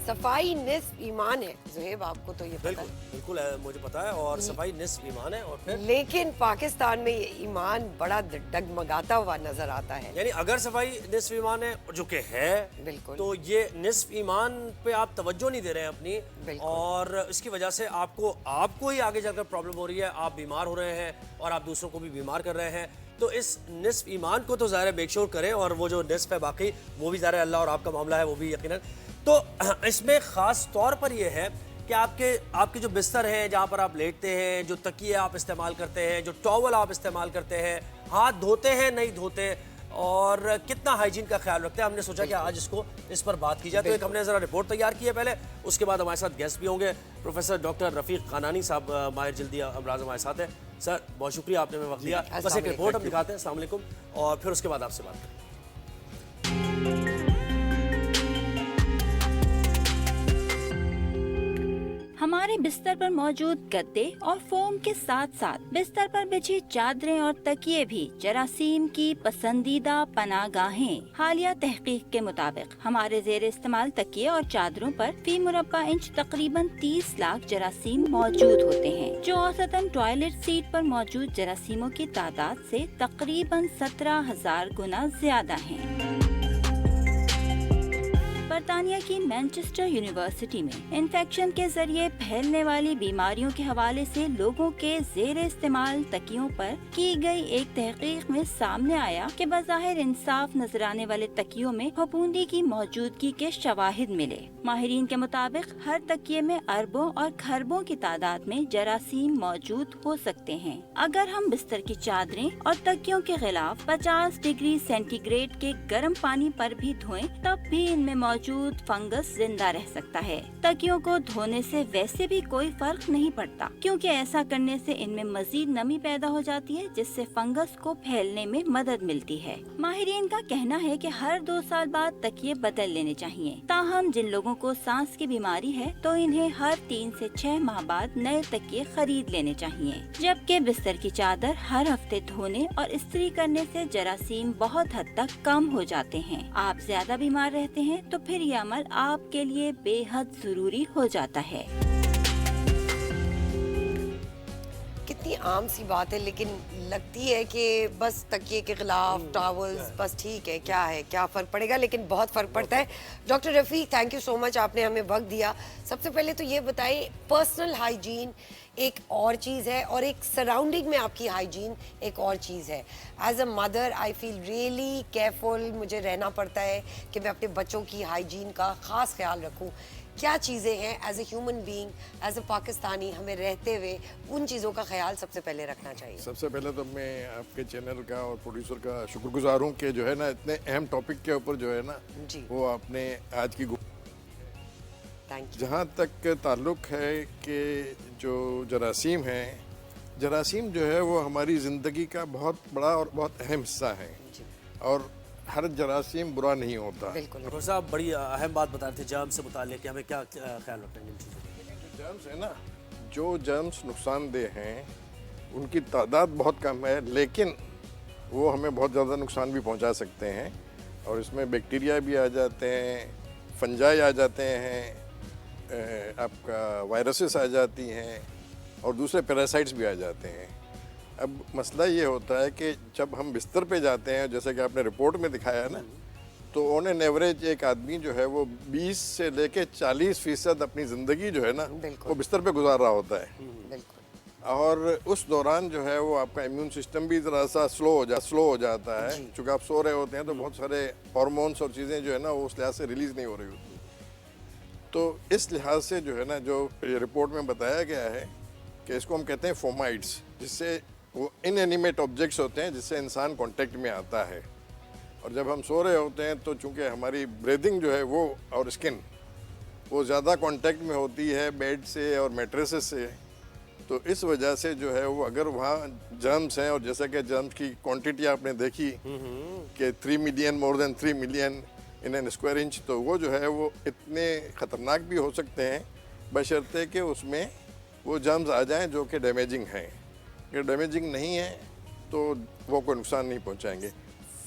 सफाई निस्फ ईमान है। ज़ुहैब, आपको तो ये पता बिल्कुल है। बिल्कुल है, मुझे पता है। और सफाई निस्फ ईमान है। और फिर लेकिन पाकिस्तान में ये ईमान बड़ा डगमगाता हुआ नजर आता है। यानी अगर सफाई निस्फ ईमान है, जो कि है, बिल्कुल। तो ये निस्फ ईमान पे आप तवज्जो नहीं दे रहे हैं अपनी, बिल्कुल। और इसकी वजह से आपको ही आगे जाकर प्रॉब्लम हो रही है। आप बीमार हो रहे हैं और आप दूसरों को भी बीमार कर रहे हैं। तो इस निस्फ ईमान को तो ज़ाहिर मेक श्योर करें, और वो जो निस्फ है बाकी वो भी ज़ाहिर अल्लाह और आपका मामला है, वो भी यकीनन। तो इसमें ख़ास तौर पर यह है कि आपके जो बिस्तर हैं, जहाँ पर आप लेटते हैं, जो तकिए आप इस्तेमाल करते हैं, जो टॉवल आप इस्तेमाल करते हैं, हाथ धोते हैं नहीं धोते, और कितना हाइजीन का ख्याल रखते हैं। हमने सोचा कि आज इस पर बात की जाए। तो एक हमने ज़रा रिपोर्ट तैयार की है पहले, उसके बाद हमारे साथ गेस्ट भी होंगे। प्रोफेसर डॉक्टर रफ़ीक क़ानानी साहब, माहिर जल्दी अमराज हमारे साथ हैं। सर, बहुत शुक्रिया, आपने हमें वक्त दिया। बस एक रिपोर्ट हम दिखाते हैं, अस्सलाम वालेकुम, और फिर उसके बाद आपसे बात करें। हमारे बिस्तर पर मौजूद गद्दे और फोम के साथ साथ बिस्तर पर बिछी चादरें और तकिए भी जरासीम की पसंदीदा पनाहगाहें। हालिया तहकीक के मुताबिक हमारे जेर इस्तेमाल तकिए और चादरों पर फी मुरब्बा इंच तकरीबन 30 लाख जरासीम मौजूद होते हैं, जो औसतन टॉयलेट सीट पर मौजूद जरासीमों की तादाद से तकरीबन 17,000 गुना ज्यादा हैं। बरतानिया की मैनचेस्टर यूनिवर्सिटी में इन्फेक्शन के जरिए फैलने वाली बीमारियों के हवाले से लोगों के जेर इस्तेमाल तकियों पर की गई एक तहकीक में सामने आया कि बज़ाहिर इंसाफ नजर आने वाले तकियों में फफूंदी की मौजूदगी के शवाहिद मिले। माहिरीन के मुताबिक हर तकिए में अरबों और खरबों की तादाद में जरासीम मौजूद हो सकते हैं। अगर हम बिस्तर की चादरें और तकियों के खिलाफ 50 डिग्री सेंटीग्रेड के गर्म पानी पर भी धोएं, तब भी इनमें मौजूद फंगस जिंदा रह सकता है। तकियों को धोने से वैसे भी कोई फर्क नहीं पड़ता, क्योंकि ऐसा करने से इनमें मजीद नमी पैदा हो जाती है, जिससे फंगस को फैलने में मदद मिलती है। माहिरीन का कहना है कि हर 2 साल बाद तकिए बदल लेने चाहिए। ताहम जिन लोगों को सांस की बीमारी है तो इन्हें हर 3 से 6 माह बाद नए तकिए खरीद लेने चाहिए, जबकि बिस्तर की चादर हर हफ्ते धोने और इस्त्री करने से जरासीम बहुत हद तक कम हो जाते हैं। आप ज्यादा बीमार रहते हैं तो फिर ये अमल आपके लिए बेहद जरूरी हो जाता है। कितनी आम सी बात है, लेकिन लगती है कि बस तकिए के खिलाफ टॉवल्स बस ठीक है, क्या फ़र्क पड़ेगा, लेकिन बहुत फ़र्क पड़ता है। Doctor Rafiq, thank you so much, आपने हमें वक्त दिया। सबसे पहले तो ये बताइए, पर्सनल हाइजीन एक और चीज़ है और एक सराउंडिंग में आपकी हाइजीन एक और चीज़ है। As a mother I feel really careful, मुझे रहना पड़ता है कि मैं अपने बच्चों की हाइजीन का ख़ास ख्याल रखूँ। क्या चीज़ें हैं as a human being, as a Pakistani, हमें रहते हुए उन चीज़ों का ख्याल सबसे पहले रखना चाहिए? सबसे पहले तो मैं आपके चैनल का और प्रोड्यूसर का शुक्रगुजार हूँ कि जो है ना, इतने अहम टॉपिक के ऊपर जो है ना, जी, वो आपने आज की थैंक यू। जहाँ तक ताल्लुक़ है कि जो जरासीम हैं, जरासीम जो है वो हमारी ज़िंदगी का बहुत बड़ा और बहुत अहम हिस्सा है, जी, और हर जरासीम बुरा नहीं होता। बिल्कुल। डॉक्टर साहब, बड़ी अहम बात बता रहे थे जर्म से मुताल्लिक कि हमें क्या ख्याल रखना है इन चीज़ों का। जो जर्म्स है ना, जो जर्म्स नुकसानदेह हैं उनकी तादाद बहुत कम है, लेकिन वो हमें बहुत ज़्यादा नुकसान भी पहुंचा सकते हैं। और इसमें बैक्टीरिया भी आ जाते हैं, फंजाई आ जाते हैं, आपका वायरसेस आ जाती हैं, और दूसरे पैरासाइट्स भी आ जाते हैं। अब मसला ये होता है कि जब हम बिस्तर पे जाते हैं, जैसे कि आपने रिपोर्ट में दिखाया है ना, तो ऑन एन एवरेज एक आदमी जो है वो 20 से लेके 40% अपनी ज़िंदगी जो है ना, वो बिस्तर पे गुजार रहा होता है। बिल्कुल। और उस दौरान जो है वो आपका इम्यून सिस्टम भी ज़रा सा स्लो हो जाता है, चूँकि आप सो रहे होते हैं तो बहुत सारे हार्मोन्स और चीज़ें जो है ना वो उस लिहाज से रिलीज़ नहीं हो रही होती। तो इस लिहाज से जो है ना, जो ये रिपोर्ट में बताया गया है कि इसको हम कहते हैं फोमाइट्स, जिससे वो इनएनिमेट ऑब्जेक्ट्स होते हैं जिससे इंसान कांटेक्ट में आता है। और जब हम सो रहे होते हैं तो चूंकि हमारी ब्रीदिंग जो है वो और स्किन वो ज़्यादा कांटेक्ट में होती है बेड से और मैट्रेसेस से, तो इस वजह से जो है वो अगर वहाँ जर्म्स हैं, और जैसे कि जर्म्स की क्वांटिटी आपने देखी कि 3 million, more than 3 million in an square inch, तो वो जो है वो इतने ख़तरनाक भी हो सकते हैं, बशर्ते कि उसमें वो जर्म्स आ जाएं जो कि डैमेजिंग हैं। अगर डैमेजिंग नहीं है तो वो कोई नुकसान नहीं पहुंचाएंगे।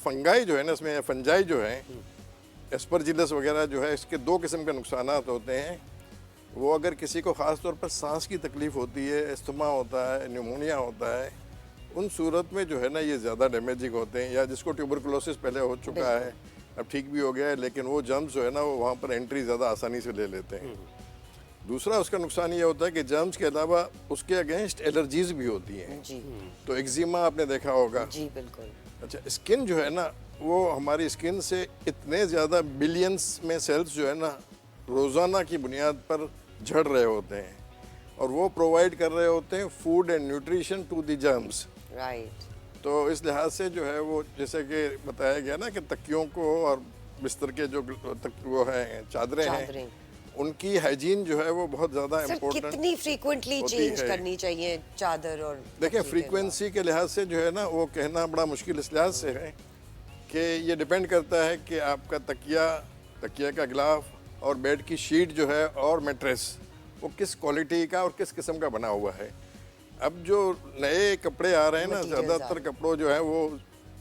फंगाई जो है ना, इसमें फंजाई जो है एस्परजिलस वगैरह जो है, इसके 2 किस्म के नुकसान होते हैं। वो अगर किसी को ख़ास तौर पर सांस की तकलीफ़ होती है, अस्थमा होता है, न्यूमोनिया होता है, उन सूरत में जो है ना ये ज़्यादा डैमेजिंग होते हैं। या जिसको ट्यूबरकुलोसिस पहले हो चुका है, अब ठीक भी हो गया है, लेकिन वो जर्म्स जो है ना वो वहाँ पर एंट्री ज़्यादा आसानी से ले लेते हैं। दूसरा उसका नुकसान ये होता है कि जर्म्स के अलावा उसके अगेंस्ट एलर्जीज भी होती हैं। जी तो एक्जिमा आपने देखा होगा। जी बिल्कुल। अच्छा, स्किन जो है ना वो हमारी स्किन से इतने ज़्यादा बिलियंस में सेल्स जो है ना रोज़ाना की बुनियाद पर झड़ रहे होते हैं, और वो प्रोवाइड कर रहे होते हैं food and nutrition to the germs. Right. तो इस लिहाज से जो है वो जैसे कि बताया गया ना कि तकियों को और बिस्तर के जो वो हैं चादरें हैं, उनकी हाइजीन जो है वो बहुत ज़्यादा सर इम्पोर्टेंट कितनी फ्रीक्वेंटली होती चेंज है। करनी चाहिए चादर और देखिए, तकिए के फ्रीक्वेंसी के लिहाज से जो है ना वो कहना बड़ा मुश्किल इस लिहाज से है कि ये डिपेंड करता है कि आपका तकिया का गिलाफ और बेड की शीट जो है और मैट्रेस वो किस क्वालिटी का और किस किस्म का बना हुआ है। अब जो नए कपड़े आ रहे हैं ना, Materials ज़्यादातर कपड़ों जो है वो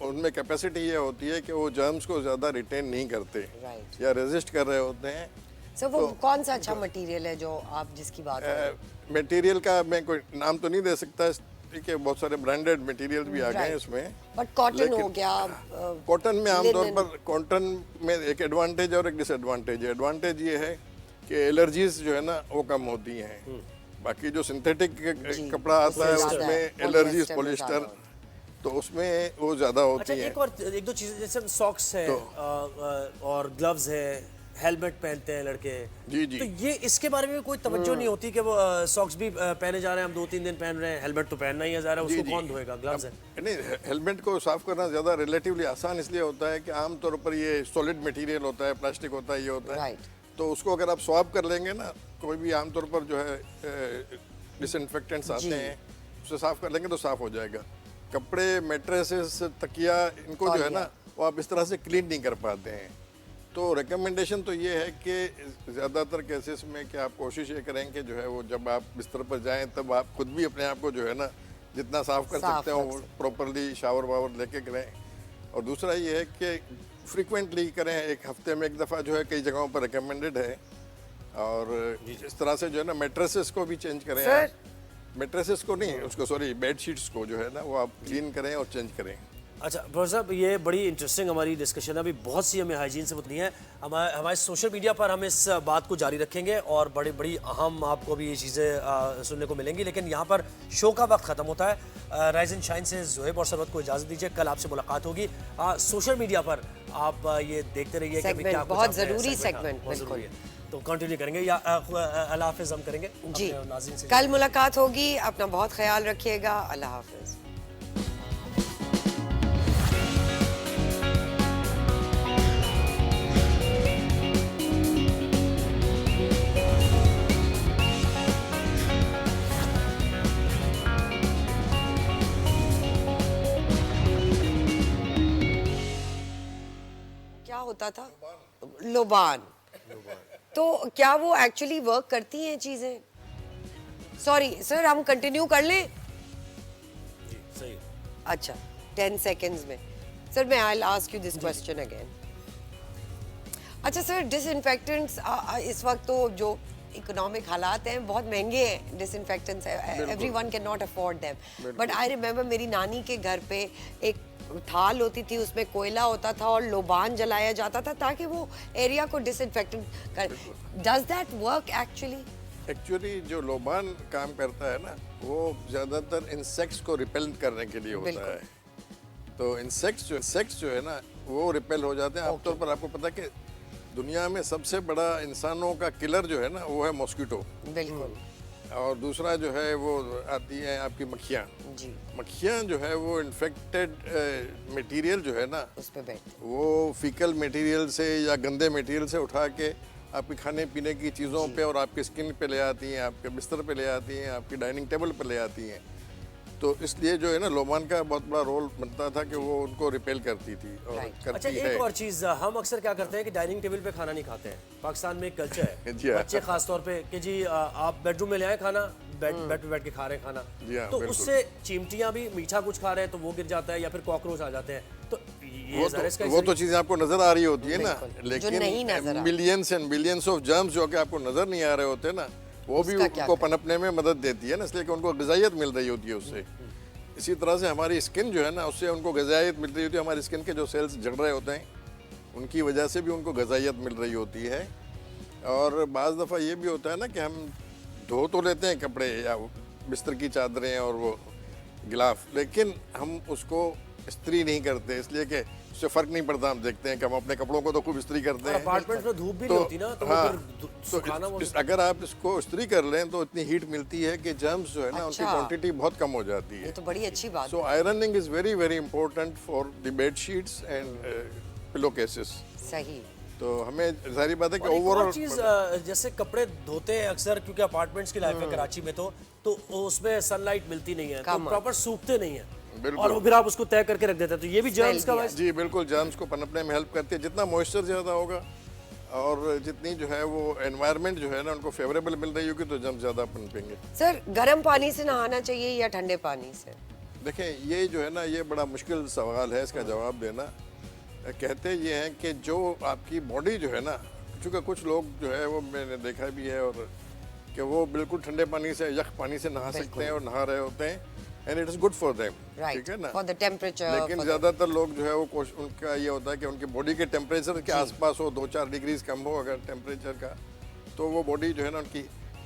उनमें कैपेसिटी ये होती है कि वो जर्म्स को ज़्यादा रिटेन नहीं करते Right. या रेजिस्ट कर रहे होते हैं। सर वो कौन सा अच्छा मटेरियल है जो आप जिसकी बात कर रहे हैं? मटेरियल का मैं कोई नाम तो नहीं दे सकता, ठीक है, बहुत सारे ब्रांडेड मटेरियल भी आ गए हैं Right. इसमें। बट कॉटन हो लेकिन गया, कॉटन में आमतौर linen। पर कॉटन में एक एडवांटेज और एक डिसएडवांटेज है। एडवांटेज ये है कि एलर्जीज जो है ना वो कम होती हैं। बाकी जो सिंथेटिक कपड़ा आता है उसमें ज़्यादा है, उसमें एलर्जीज polyester में ज़्यादा पॉलिस्टर तो उसमें वो ज़्यादा अच्छा, होती हैं। एक और एक दो चीजें जैसे सॉक्स है और ग्लव्स है, हेलमेट पहनते हैं लड़के। जी, जी। तो ये इसके बारे में कोई तवज्जो नहीं होती कि वो सॉक्स भी पहने जा रहे हैं, हम 2-3 दिन पहन रहे हैं, हेलमेट तो पहनना ही है, ज़ाहिर है जी, उसको जी। कौन धोएगा, ग्लव्स है। नहीं, हेलमेट को साफ करना ज़्यादा रिलेटिवली आसान इसलिए होता है कि आमतौर पर ये सॉलिड मटेरियल होता है, प्लास्टिक होता है, ये होता है। Right. तो उसको अगर आप स्वैप कर लेंगे ना, कोई भी आमतौर पर जो है डिसइंफेक्टेंट्स आते हैं, उसे साफ कर लेंगे तो साफ हो जाएगा। कपड़े, मैट्रेसेस, तकिया, इनको जो है ना वो आप इस तरह से क्लीन नहीं कर पाते हैं। तो रिकमेंडेशन तो ये है कि ज़्यादातर केसेस में कि आप कोशिश ये करें कि जो है वो जब आप बिस्तर पर जाएं तब आप खुद भी अपने आप को जो है ना जितना साफ कर साफ सकते हो रख वो सकते। प्रॉपरली शावर वावर लेके करें। और दूसरा ये है कि फ्रीक्वेंटली करें, एक हफ्ते में एक दफ़ा जो है कई जगहों पर रिकमेंडेड है। और इस तरह से जो है ना मैट्रेसेस को भी चेंज करें। सर। मैट्रेसेस को नहीं, उसको सॉरी बेड शीट्स को जो है ना वो आप क्लीन करें और चेंज करें। अच्छा प्रोफेसर साहब, ये बड़ी इंटरेस्टिंग हमारी डिस्कशन है। अभी बहुत सी हमें हाइजीन से मुतनी है। हमारे सोशल मीडिया पर हम इस बात को जारी रखेंगे और बड़ी बड़ी अहम आपको भी ये चीज़ें सुनने को मिलेंगी। लेकिन यहाँ पर शो का वक्त ख़त्म होता है। राइज एंड शाइन से ज़ोहेब और सरवत को इजाज़त दीजिए, कल आपसे मुलाकात होगी। सोशल मीडिया पर आप ये देखते रहिए कि अभी क्या कुछ बहुत आपने ज़रूरी segment, सेगमेंट, बहुत ज़रूरी बिल्कुल। है। तो कंटिन्यू करेंगे या अल्लाह हाफिज़ हम करेंगे जी, अपने नाज़रीन से। कल मुलाकात होगी, अपना बहुत ख्याल रखिएगा, अल्लाह हाफिज। क्या होता था? लोबान। तो क्या वो एक्चुअली वर्क करती हैं चीजें? सॉरी सर, हम कंटिन्यू कर लें? जी, सही है। अच्छा, 10 seconds में। सर मैं I ask you this question again. अच्छा सर, डिसइंफेक्टेंट्स इस वक्त तो जो इकोनॉमिक हालात हैं बहुत महंगे हैं, disinfectants everyone can not afford them. But I remember मेरी नानी के घर पे एक थाल होती थी, उसमें कोयला होता था और लोबान जलाया जाता था ताकि वो एरिया को डिसइंफेक्टेंट कर। Does that work actually? Actually जो लोबान काम करता है ना वो ज़्यादातर इंसेक्ट्स को रिपेल करने के लिए होता बिल्कुल। है। तो इंसेक्ट्स जो है ना वो रिपेल हो जाते हैं। आमतौर पर आपको पता है कि दुनिया में सबसे बड़ा इंसानों का किलर जो है ना वो है मॉस्किटो, बिल्कुल। और दूसरा जो है वो आती हैं आपकी मक्खियाँ। जी, मक्खियाँ जो है वो इन्फेक्टेड मटेरियल जो है ना उस पे बैठते। वो फीकल मटेरियल से या गंदे मटेरियल से उठा के आपके खाने पीने की चीज़ों पे और आपके स्किन पे ले आती हैं, आपके बिस्तर पे ले आती हैं, आपकी डाइनिंग टेबल पे ले आती हैं। तो इसलिए जो है ना लोबान का बहुत बड़ा रोल बनता था कि वो उनको रिपेल करती थी और Right. करती अच्छा, है। एक और चीज़, हम अक्सर क्या करते हैं कि डाइनिंग टेबल पे खाना नहीं खाते हैं। पाकिस्तान में एक कल्चर है, जी हाँ। बच्चे खास तौर पे कि जी आप बेडरूम में ले आए खाना, बेड पे बैठ के खा रहे हैं खाना, जी हाँ, तो बिल्कुल। उससे चिमटियाँ भी मीठा कुछ खा रहे हैं तो वो गिर जाता है या फिर कॉकरोच आ जाते हैं। तो ये ज़ाहिर है इसका वो तो चीजें आपको नजर आ रही होती है ना, जो नहीं नजर लेकिन आ- millions and billions of germs जो कि आपको नजर नहीं आ रहे होते ना, वो भी उसका क्या उनको पनपने में मदद देती है ना, इसलिए कि उनको ग़िज़ाइयत मिल रही होती है उससे। इसी तरह से हमारी स्किन जो है ना, उससे उनको ग़िज़ाइयत मिल रही होती है। हमारी स्किन के जो सेल्स जल रहे होते हैं उनकी वजह से भी उनको ग़िज़ाइयत मिल रही होती है। और बाज़ दफ़ा ये भी होता है ना कि हम धो तो लेते हैं कपड़े या बिस्तर की चादरें और वो गिलाफ, लेकिन हम उसको इस्त्री नहीं करते, इसलिए कि उससे फ़र्क नहीं पड़ता। हम देखते हैं कि हम अपने कपड़ों को तो खूब इस्त्री करते हैं, अपार्टमेंट में धूप भी नहीं होती ना, तो वो हाँ, फिर तो सुखाना वो अगर आप इसको इस्त्री कर लें तो इतनी हीट मिलती है कि जर्म्स जो है ना उनकी अच्छा। क्वांटिटी बहुत कम हो जाती ये है। तो बड़ी अच्छी बात so ironing is very very important for the bed sheets and pillow cases. सही। तो हमें जाहिर बात है कि और एक और ओवरऑल चीज जैसे कपड़े धोते हैं अक्सर, क्योंकि अपार्टमेंट्स की लाइफ है कराची में, तो उसमें सनलाइट मिलती नहीं है, तो कम। प्रॉपर सूखते नहीं है, बिल्कुल। और वो फिर आप उसको तय करके रख देते हैं, तो ये भी जर्म्स का भी वजह। जी बिल्कुल, जर्म्स को पनपने में हेल्प करती है। जितना मॉइस्चर ज़्यादा होगा और जितनी जो है वो एनवायरनमेंट जो है ना उनको फेवरेबल मिल रही होगी तो जर्म्स ज़्यादा पनपेंगे। सर गर्म पानी से नहाना चाहिए या ठंडे पानी से? देखें, ये जो है ना ये बड़ा मुश्किल सवाल है, इसका जवाब देना। कहते ये हैं कि जो आपकी बॉडी जो है ना, चूँकि कुछ लोग जो है वो मैंने देखा भी है और कि वो बिल्कुल ठंडे पानी से यख पानी से नहा सकते हैं और नहा रहे होते हैं, and it is good for them, ठीक है ना। For the temperature. लेकिन ज़्यादातर लोग जो है वो उनका ये होता है कि उनकी बॉडी के टेम्परेचर के आसपास हो, 2-4 डिग्रीज कम हो अगर टेम्परेचर का, तो वो बॉडी जो है ना उनकी,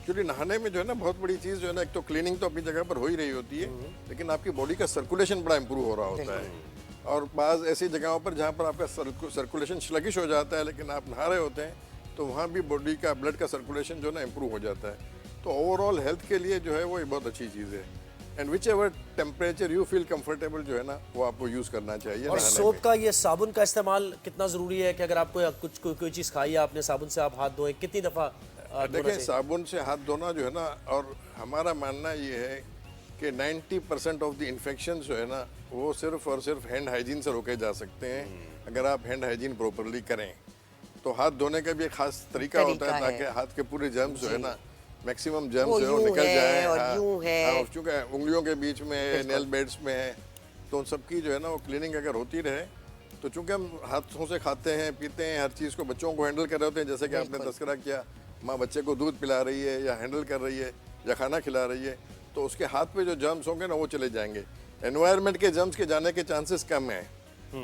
क्योंकि नहाने में जो है ना बहुत बड़ी चीज़ जो है ना, एक तो क्लीनिंग तो अपनी जगह पर हो ही रही होती है, लेकिन आपकी बॉडी का सर्कुलेशन बड़ा इंप्रूव हो रहा होता है। और बाज़ ऐसी जगहों पर जहाँ पर आपका सर्कुलेशन स्लगिश हो जाता है लेकिन आप नहा रहे होते हैं, तो वहाँ भी बॉडी का ब्लड का सर्कुलेशन जो है ना इंप्रूव हो जाता है। तो ओवरऑल हेल्थ के लिए जो है वो बहुत अच्छी चीज़ है। And which ever temperature you feel comfortable जो है ना वो आपको यूज़ करना चाहिए और नहाने सोप में। का, ये साबुन का इस्तेमाल कितना जरूरी है कि अगर आपको कुछ कोई चीज़ खाई है आपने, साबुन से आप हाथ धोएं, कितनी दफ़ा देखिए, साबुन से हाथ धोना जो है ना, और हमारा मानना ये है कि 90% ऑफ द इन्फेक्शन जो है ना वो सिर्फ और सिर्फ हैंड हाइजीन से रोके जा सकते हैं अगर आप हैंड हाइजीन प्रॉपरली करें। तो हाथ धोने का भी एक खास तरीका होता है ताकि हाथ के पूरे जर्म्स जो है ना, मैक्सिमम जर्म्स जो है वो निकल जाए। और यूं है। चूँकि उंगलियों के बीच में, नेल बेड्स में है, तो उन सबकी जो है ना वो क्लीनिंग अगर होती रहे, तो चूँकि हम हाथों से खाते हैं, पीते हैं, हर चीज़ को बच्चों को हैंडल कर रहे होते हैं, जैसे कि आपने तस्करा किया, माँ बच्चे को दूध पिला रही है या हैंडल कर रही है या खाना खिला रही है, तो उसके हाथ पे जो जर्म्स होंगे ना वो चले जाएंगे। एनवायरनमेंट के जर्म्स के जाने के चांसेस कम हैं,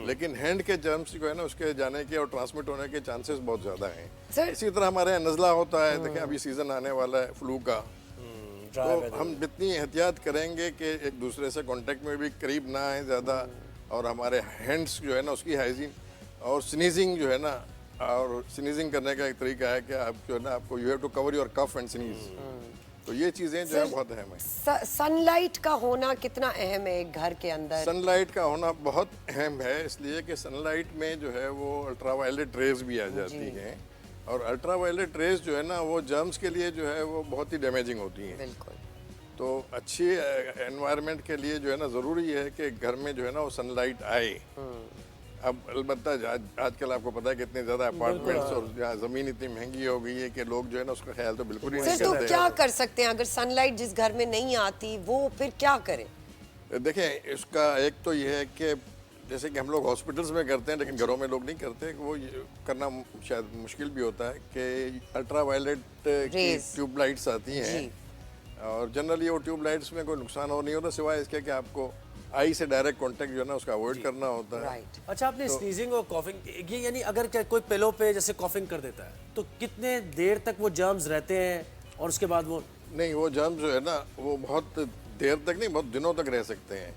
लेकिन हैंड के जर्म्स जो है ना उसके जाने के और ट्रांसमिट होने के चांसेस बहुत ज़्यादा हैं। सर- इसी तरह हमारे यहाँ नज़ला होता है, देखें अभी सीज़न आने वाला है फ्लू का, तो हम जितनी एहतियात करेंगे कि एक दूसरे से कांटेक्ट में भी करीब ना आए ज़्यादा, और हमारे हैंड्स जो है ना उसकी हाइजीन, और स्नीजिंग जो है ना, और स्नीजिंग करने का एक तरीका है कि आप जो है ना आपको you have to cover your cough and sneeze, तो ये चीज़ें जो है बहुत अहम है। सनलाइट का होना कितना अहम है एक घर के अंदर? सनलाइट का होना बहुत अहम है, इसलिए कि सनलाइट में जो है वो अल्ट्रावायलेट रेज भी आ जाती हैं, और अल्ट्रावायलेट रेज जो है ना वो जर्म्स के लिए जो है वो बहुत ही डैमेजिंग होती हैं। बिल्कुल। तो अच्छी एनवायरनमेंट के लिए जो है ना ज़रूरी है कि घर में जो है ना वो सनलाइट आए। अब अलबत्ता आजकल आपको पता है कितने ज़्यादा अपार्टमेंट्स और यहाँ ज़मीन इतनी महंगी हो गई है कि लोग जो है ना उसका ख्याल तो बिल्कुल ही नहीं सर तो करते। क्या कर सकते हैं अगर सनलाइट जिस घर में नहीं आती वो फिर क्या करें? देखें, इसका एक तो ये है कि जैसे कि हम लोग हॉस्पिटल्स में करते हैं लेकिन घरों में लोग नहीं करते, वो ये करना शायद मुश्किल भी होता है कि अल्ट्रावायलेट की Rays। ट्यूबलाइट्स आती हैं, और जनरली वो ट्यूबलाइट्स में कोई नुकसान और नहीं होता सिवाय इसके कि आपको आई से डायरेक्ट कांटेक्ट जो है ना उसका अवॉइड करना होता है। राइट। अच्छा, आपने स्नीजिंग और कॉफिंग, ये यानी अगर कोई पिलो पे जैसे कॉफिंग कर देता है तो कितने देर तक वो जर्म्स रहते हैं और उसके बाद वो? नहीं, वो जर्म्स जो है ना वो बहुत देर तक नहीं, बहुत दिनों तक रह सकते हैं,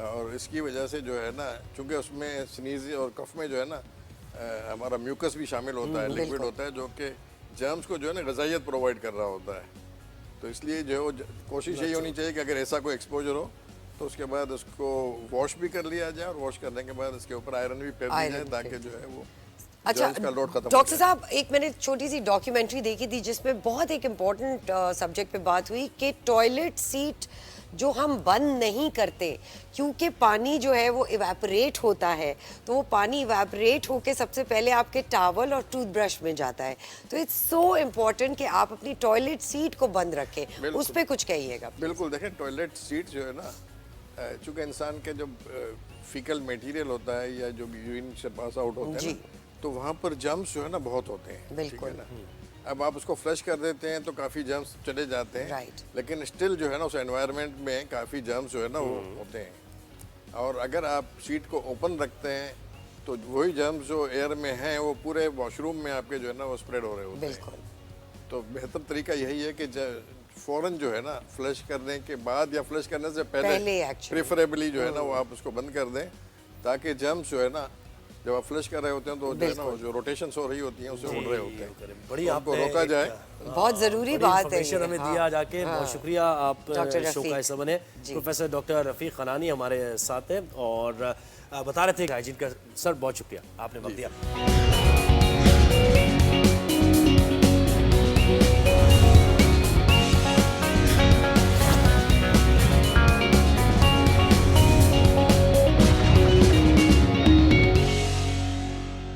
और इसकी वजह से जो है ना, चूँकि उसमें स्नीज और कफ में जो है ना हमारा म्यूकस भी शामिल होता है, लिक्विड होता है जो कि जर्म्स को जो है ना ग़िज़ाइयत प्रोवाइड कर रहा होता है। तो इसलिए जो है वो कोशिश यही होनी चाहिए कि अगर ऐसा कोई एक्सपोजर हो तो उसके बाद उसको वॉश भी कर लिया जाए, और वॉश करने के बाद उसके ऊपर आयरन भी फेर दी जाए ताकि जो है वो अच्छा, जर्म्स का लोड खत्म हो डॉक्टर जाए। साहब एक मैंने छोटी सी डॉक्यूमेंट्री देखी थी जिसमें बहुत एक इम्पोर्टेंट सब्जेक्ट पे बात हुई कि टॉयलेट सीट जो हम बंद नहीं करते क्योंकि पानी जो है वो इवेपोरेट होता है, तो वो पानी इवेपोरेट होके सबसे पहले आपके टॉवल और टूथब्रश में जाता है। तो इट्स सो इम्पोर्टेंट कि आप अपनी टॉयलेट सीट को बंद रखें। उस पर कुछ कहिएगा। बिल्कुल, देखें टॉयलेट सीट जो है ना, चूँकि इंसान के जब फीकल मटेरियल होता है या जो यूरिन से पास आउट होते हैं जी। ना, तो वहाँ पर जर्म्स जो है ना बहुत होते हैं, ठीक बिल्कुल। है ना। अब आप उसको फ्लश कर देते हैं तो काफ़ी जर्म्स चले जाते हैं, Right. लेकिन स्टिल जो है ना उस एनवायरनमेंट में काफ़ी जर्म्स जो है ना वो होते हैं। और अगर आप सीट को ओपन रखते हैं तो वही जर्म्स जो एयर में हैं वो पूरे वॉशरूम में आपके जो है ना वो स्प्रेड हो रहे होते हैं। बिल्कुल। तो बेहतर तरीका यही है कि फौरन जो है ना फ्लश करने के बाद या फ्लश करने से पहले पहले actually। प्रेफरेबली जो है ना वो आप उसको बंद कर दें, ताकि जर्म्स जो है ना जब आप फ्लश कर रहे होते हैं तो जो है ना वो जो रोटेशन हो रही होती हैं उसे उड़ रहे होते हैं, बड़ी तो आपको उनको रोका जाए। बहुत जरूरी बात है ये, हमें हाँ। दिया जाके बहुत शुक्रिया। आप डॉक्टर शो का रफ़ीक। हिस्सा बने। प्रोफेसर डॉक्टर रफ़ीक खनानी हमारे साथ हैं और बता रहे थे हाइजीन का। सर बहुत शुक्रिया, आपने वक्त दिया।